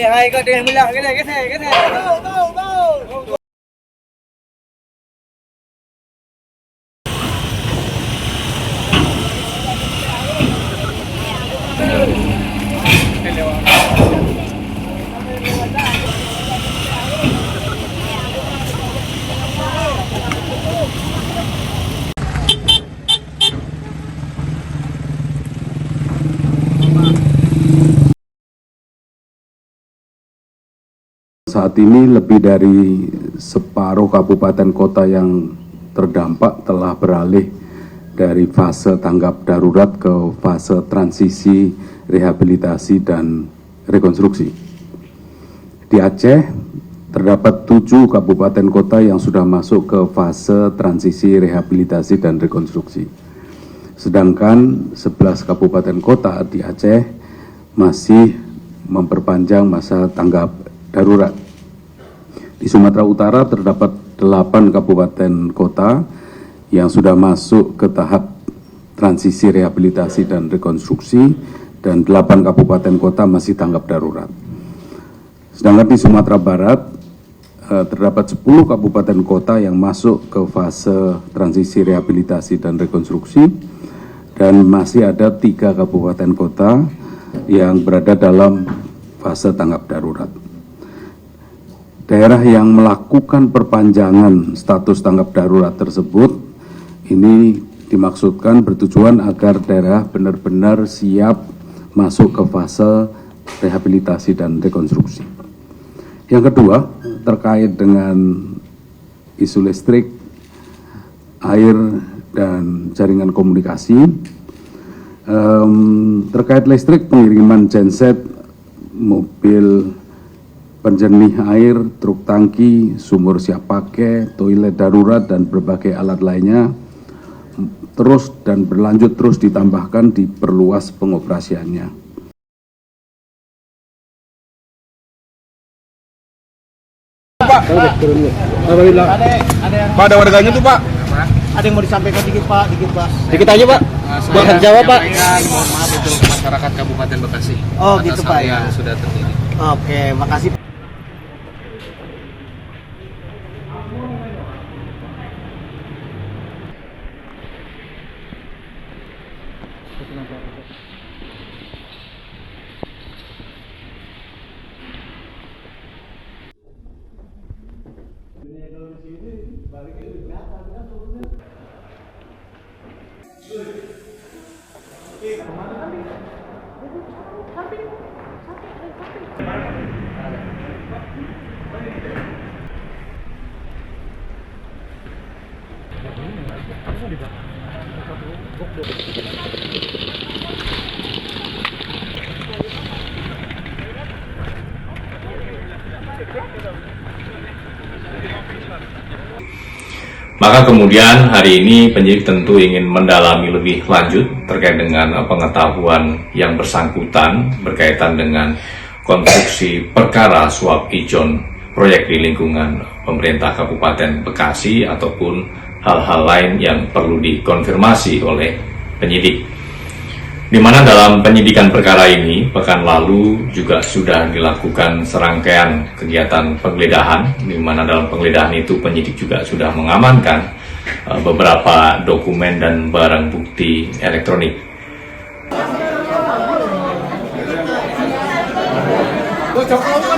Hai kau dengan mula cái này Saat ini lebih dari separuh kabupaten kota yang terdampak telah beralih dari fase tanggap darurat ke fase transisi, rehabilitasi, dan rekonstruksi. Di Aceh, terdapat 7 kabupaten kota yang sudah masuk ke fase transisi, rehabilitasi, dan rekonstruksi. Sedangkan 11 kabupaten kota di Aceh masih memperpanjang masa tanggap darurat. Di Sumatera Utara terdapat 8 kabupaten kota yang sudah masuk ke tahap transisi, rehabilitasi, dan rekonstruksi, dan 8 kabupaten kota masih tanggap darurat. Sedangkan di Sumatera Barat terdapat 10 kabupaten kota yang masuk ke fase transisi, rehabilitasi, dan rekonstruksi, dan masih ada 3 kabupaten kota yang berada dalam fase tanggap darurat. Daerah yang melakukan perpanjangan status tanggap darurat tersebut ini dimaksudkan bertujuan agar daerah benar-benar siap masuk ke fase rehabilitasi dan rekonstruksi. Yang kedua, terkait dengan isu listrik, air, dan jaringan komunikasi. Terkait listrik, pengiriman genset, mobil penjernih air, truk tangki, sumur siap pakai, toilet darurat, dan berbagai alat lainnya terus dan berlanjut terus ditambahkan, diperluas pengoperasiannya. Pak, ada warganya tuh Pak. Ada yang mau disampaikan dikit Pak, Dikit aja Pak. Bahasa Jawa Pak. Mohon maaf untuk masyarakat Kabupaten Bekasi. Oh gitu Pak ya. Yang sudah terjadi. Oke, makasih. Maka kemudian hari ini penyidik tentu ingin mendalami lebih lanjut terkait dengan pengetahuan yang bersangkutan berkaitan dengan konstruksi perkara suap ijon proyek di lingkungan pemerintah Kabupaten Bekasi ataupun hal-hal lain yang perlu dikonfirmasi oleh penyidik. Di mana dalam penyidikan perkara ini, pekan lalu juga sudah dilakukan serangkaian kegiatan penggeledahan, di mana dalam penggeledahan itu penyidik juga sudah mengamankan beberapa dokumen dan barang bukti elektronik. Bau.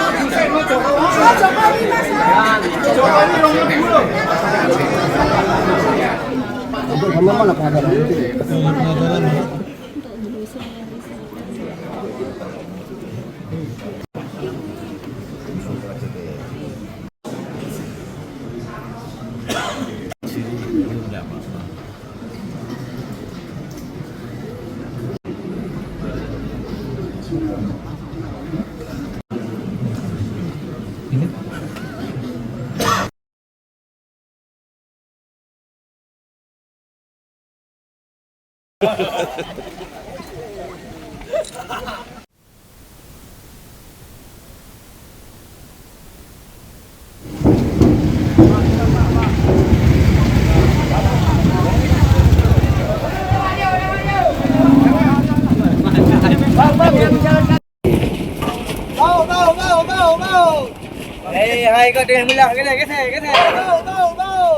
Hai kau dengan mula ke saya. Bau.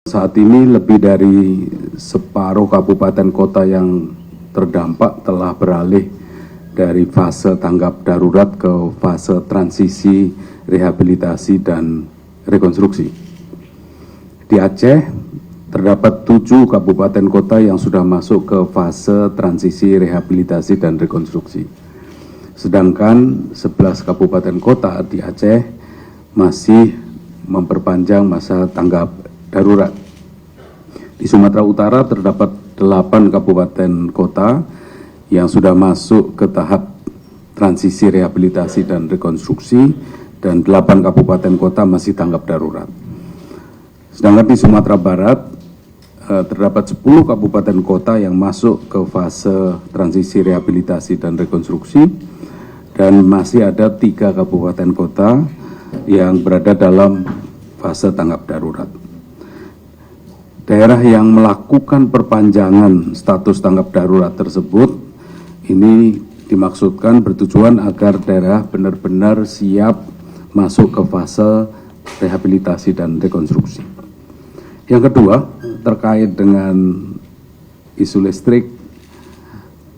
Saat ini lebih dari separuh kabupaten kota yang terdampak telah beralih dari fase tanggap darurat ke fase transisi, rehabilitasi, dan rekonstruksi. Di Aceh, terdapat 7 kabupaten kota yang sudah masuk ke fase transisi, rehabilitasi, dan rekonstruksi. Sedangkan 11 kabupaten kota di Aceh masih memperpanjang masa tanggap darurat. Di Sumatera Utara terdapat 8 kabupaten kota yang sudah masuk ke tahap transisi, rehabilitasi, dan rekonstruksi, dan 8 kabupaten kota masih tanggap darurat. Sedangkan di Sumatera Barat terdapat 10 kabupaten kota yang masuk ke fase transisi, rehabilitasi, dan rekonstruksi, dan masih ada 3 kabupaten kota yang berada dalam fase tanggap darurat. Daerah yang melakukan perpanjangan status tanggap darurat tersebut ini dimaksudkan bertujuan agar daerah benar-benar siap masuk ke fase rehabilitasi dan rekonstruksi. Yang kedua, terkait dengan isu listrik,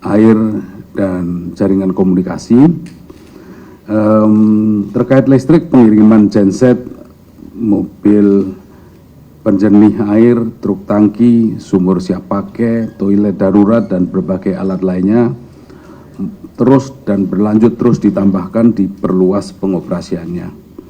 air, dan jaringan komunikasi. Terkait listrik, pengiriman genset, mobil penjernih air, truk tangki, sumur siap pakai, toilet darurat, dan berbagai alat lainnya terus dan berlanjut terus ditambahkan, diperluas pengoperasiannya.